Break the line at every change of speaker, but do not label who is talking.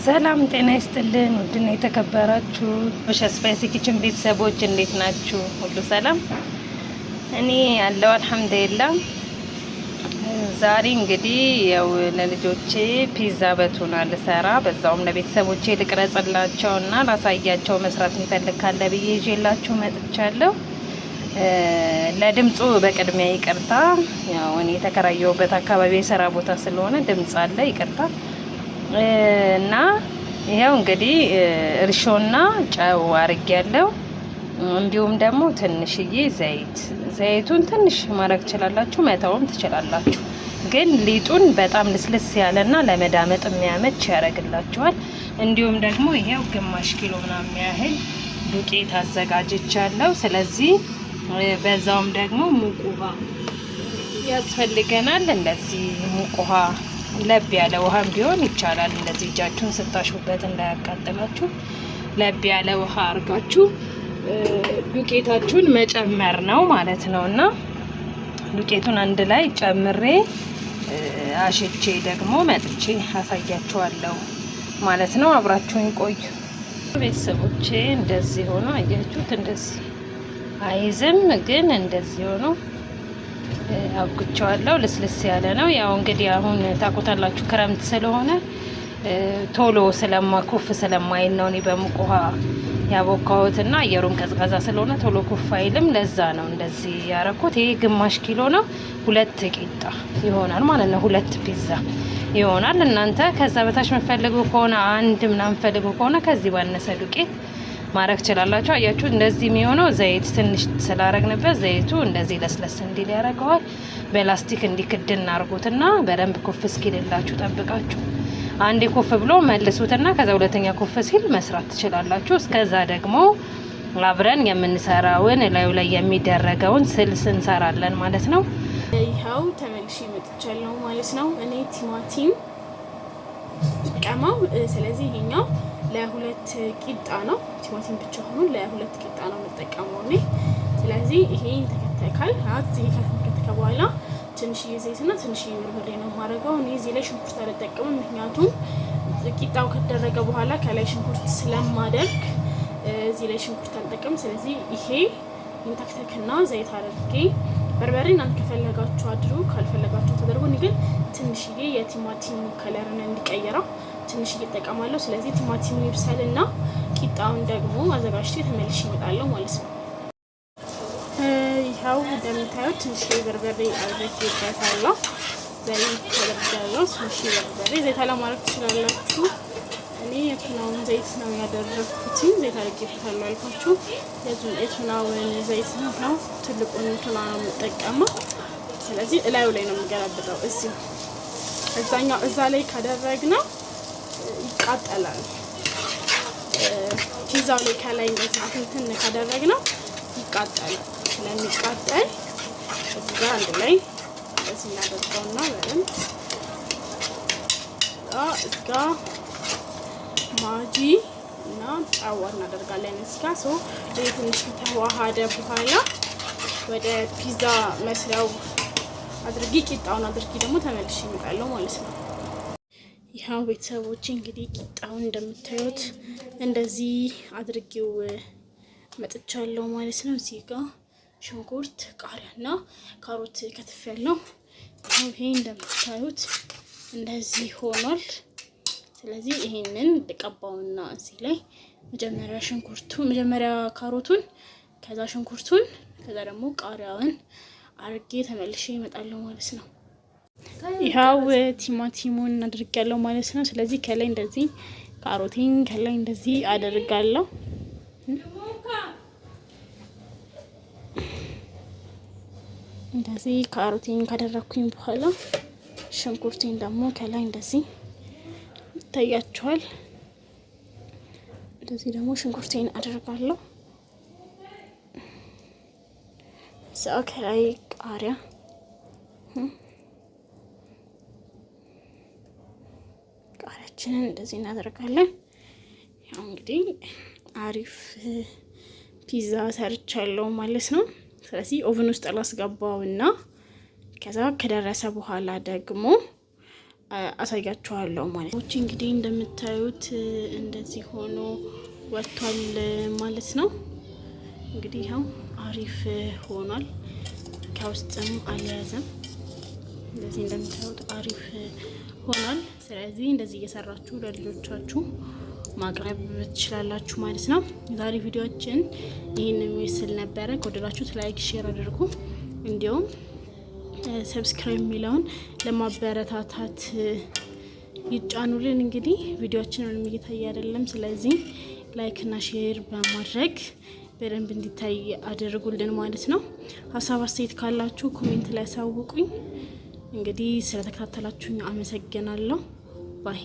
ሰላም ጤና ይስጥልን። ውድና የተከበራችሁ በሻስፓይሲ ኪችን ቤተሰቦች እንዴት ናችሁ? ሁሉ ሰላም? እኔ ያለው አልሐምዱሊላህ። ዛሬ እንግዲህ ያው ለልጆቼ ፒዛ በቱና ልሰራ በዛውም ለቤተሰቦቼ ልቅረጽላቸውና ላሳያቸው መስራት የሚፈልግ ካለ ብዬ ይዤላችሁ መጥቻለሁ። ለድምፁ በቅድሚያ ይቅርታ። ያው እኔ የተከራየሁበት አካባቢ የሰራ ቦታ ስለሆነ ድምጽ አለ፣ ይቅርታ። እና ይሄው እንግዲህ እርሾና ጨው አርጌያለሁ። እንዲሁም ደግሞ ትንሽዬ ዘይቱን ትንሽ ማድረግ ትችላላችሁ፣ መተውም ትችላላችሁ። ግን ሊጡን በጣም ልስልስ ያለና ለመዳመጥ የሚያመች ያደርግላችኋል። እንዲሁም ደግሞ ይሄው ግማሽ ኪሎ ምናምን ያህል ዱቄት አዘጋጅቻለሁ። ስለዚህ በዛውም ደግሞ ሙቅ ውሃ ያስፈልገናል። እንደዚህ ሙቅ ውሃ፣ ለብ ያለ ውሃም ቢሆን ይቻላል። እንደዚህ እጃችሁን ስታሹበት እንዳያቃጥላችሁ ለብ ያለ ውሃ አርጋችሁ ዱቄታችሁን መጨመር ነው ማለት ነው። እና ዱቄቱን አንድ ላይ ጨምሬ አሽቼ ደግሞ መጥቼ አሳያችኋለሁ ማለት ነው። አብራችሁን ቆዩ ቤተሰቦቼ። እንደዚህ ሆኖ አያችሁት፣ እንደዚህ አይዝም ግን እንደዚህ ሆኖ አብኩቻለሁ። ልስልስ ያለ ነው። ያው እንግዲህ አሁን ታቆታላችሁ ክረምት ስለሆነ ቶሎ ስለማኩፍ ስለማይል ነው እኔ በሙቅ ውሃ ያቦካሁትና አየሩም ቀዝቃዛ ስለሆነ ቶሎ ኩፍ አይልም። ለዛ ነው እንደዚህ ያረኩት። ይሄ ግማሽ ኪሎ ነው፣ 2 ቂጣ ይሆናል ማለት ነው። 2 ፒዛ ይሆናል። እናንተ ከዛ በታች መፈልጉ ከሆነ አንድ ምናምን ፈልጉ ከሆነ ከዚህ ባነሰ ዱቄት ማረግ ትችላላችሁ። አያችሁ እንደዚህ የሚሆነው ዘይት ትንሽ ስላረግንበት ዘይቱ እንደዚህ ለስለስ እንዲል ያደርገዋል። በላስቲክ እንዲክድን አርጉትና በደንብ ኩፍ እስኪልላችሁ ጠብቃችሁ አንዴ ኩፍ ብሎ መልሱትና ከዛ ሁለተኛ ኩፍ ሲል መስራት ትችላላችሁ። እስከዛ ደግሞ አብረን የምንሰራውን ላዩ ላይ የሚደረገውን ስልስ እንሰራለን ማለት ነው።
ይኸው ተመልሼ መጥቻለሁ ማለት ነው። እኔ ቲማቲም ቀማው። ስለዚህ ይሄኛው ለ2 ቂጣ ነው። ቲማቲም ብቻ ሆኖ ለ2 ቂጣ ነው የምጠቀመው እኔ። ስለዚህ ይሄን ተከተካል። እዚህ ከተከተከ በኋላ ትንሽዬ ዘይትና ትንሽዬ በርበሬ ነው የማደርገው። እኔ እዚህ ላይ ሽንኩርት አልጠቀምም፣ ምክንያቱም ቂጣው ከደረገ በኋላ ከላይ ሽንኩርት ስለማደርግ እዚህ ላይ ሽንኩርት አልጠቀምም። ስለዚህ ይሄ ተከተከና ዘይት አድርጌ በርበሬ እናንተ ከፈለጋችሁ አድሩ፣ ካልፈለጋችሁ ተደርጎ። እኔ ግን ትንሽዬ የቲማቲም ከለርን እንዲቀየረው ትንሽዬ እጠቀማለሁ። ስለዚህ ቲማቲሙ ይብሰልና ቂጣውን ደግሞ አዘጋጅቼ ተመልሼ እመጣለሁ ማለት ነው። ይኸው እንደምታዩት ትንሽዬ በርበሬ አድርጌበታለሁ። ዘይት ተደርጋለሁ። ትንሽዬ በርበሬ ዘይት አለማድረግ ትችላላችሁ። እኔ የቱናውን ዘይት ነው ያደረኩት። ዘይት አድርጌበታለሁ አልኳችሁ። የቱናውን ዘይት ነው፣ ትልቁን ቱና ነው የምጠቀመው። ስለዚህ እላዩ ላይ ነው የምገለብጠው። እዛ ላይ ካደረግነው ይቃጠላል። ፒዛው ላይ ከላይ እንደዚህ እንትን ካደረግነው ይቃጠላል። ስለሚቃጠል እዚህ ጋር አንድ ላይ እንደዚህ እናደርገውና በደንብ እዚህ ጋር ማጂ እና ጨው እናደርጋለን። እዚህ ጋር ይሄ ትንሽ ከተዋሃደ በኋላ ወደ ፒዛ መስሪያው አድርጊ፣ ቂጣውን አድርጊ ደግሞ ተመልሼ እመጣለሁ ማለት ነው። ይኸው ቤተሰቦቼ እንግዲህ ቂጣውን እንደምታዩት እንደዚህ አድርጌው መጥቻለሁ ማለት ነው። እዚህ ጋር ሽንኩርት፣ ቃሪያና ካሮት ከትፌያለሁ። ይሄ እንደምታዩት እንደዚህ ሆኗል። ስለዚህ ይሄንን ልቀባውና እዚህ ላይ መጀመሪያ ካሮቱን፣ ከዛ ሽንኩርቱን፣ ከዛ ደግሞ ቃሪያውን አርጌ ተመልሼ እመጣለሁ ማለት ነው። ይኸው ቲማቲሙን አድርጋለሁ ማለት ነው። ስለዚህ ከላይ እንደዚህ ካሮቲን ከላይ እንደዚህ አደርጋለሁ። እንደዚህ ካሮቲን ካደረኩኝ በኋላ ሽንኩርቴን ደግሞ ከላይ እንደዚህ ይታያችኋል። እንደዚህ ደግሞ ሽንኩርቴን አደርጋለሁ። ሰው ከላይ ቃሪያ ቃሪያችንን እንደዚህ እናደርጋለን። ያው እንግዲህ አሪፍ ፒዛ ሰርቻለሁ ማለት ነው። ስለዚህ ኦቨን ውስጥ ላስገባውና ከዛ ከደረሰ በኋላ ደግሞ አሳያችኋለሁ ማለት ነው። እንግዲህ እንደምታዩት እንደዚህ ሆኖ ወጥቷል ማለት ነው። እንግዲህ ያው አሪፍ ሆኗል። ከውስጥም አልያዘም። እንደዚህ እንደምታዩት አሪፍ ሆኗል። ስለዚህ እንደዚህ እየሰራችሁ ለልጆቻችሁ ማቅረብ ትችላላችሁ ማለት ነው። ዛሬ ቪዲዮአችን ይህንን ምስል ነበረ። ከወደዳችሁት ላይክ፣ ሼር አድርጉ። እንዲሁም ሰብስክራይብ የሚለውን ለማበረታታት ይጫኑልን። እንግዲህ ቪዲዮአችን ምንም እየታየ አይደለም። ስለዚህ ላይክ እና ሼር በማድረግ በደንብ እንዲታይ አድርጉልን ማለት ነው። ሀሳብ አስተያየት ካላችሁ ኮሜንት ላይ አሳውቁኝ። እንግዲህ ስለተከታተላችሁኝ አመሰግናለሁ። ባይ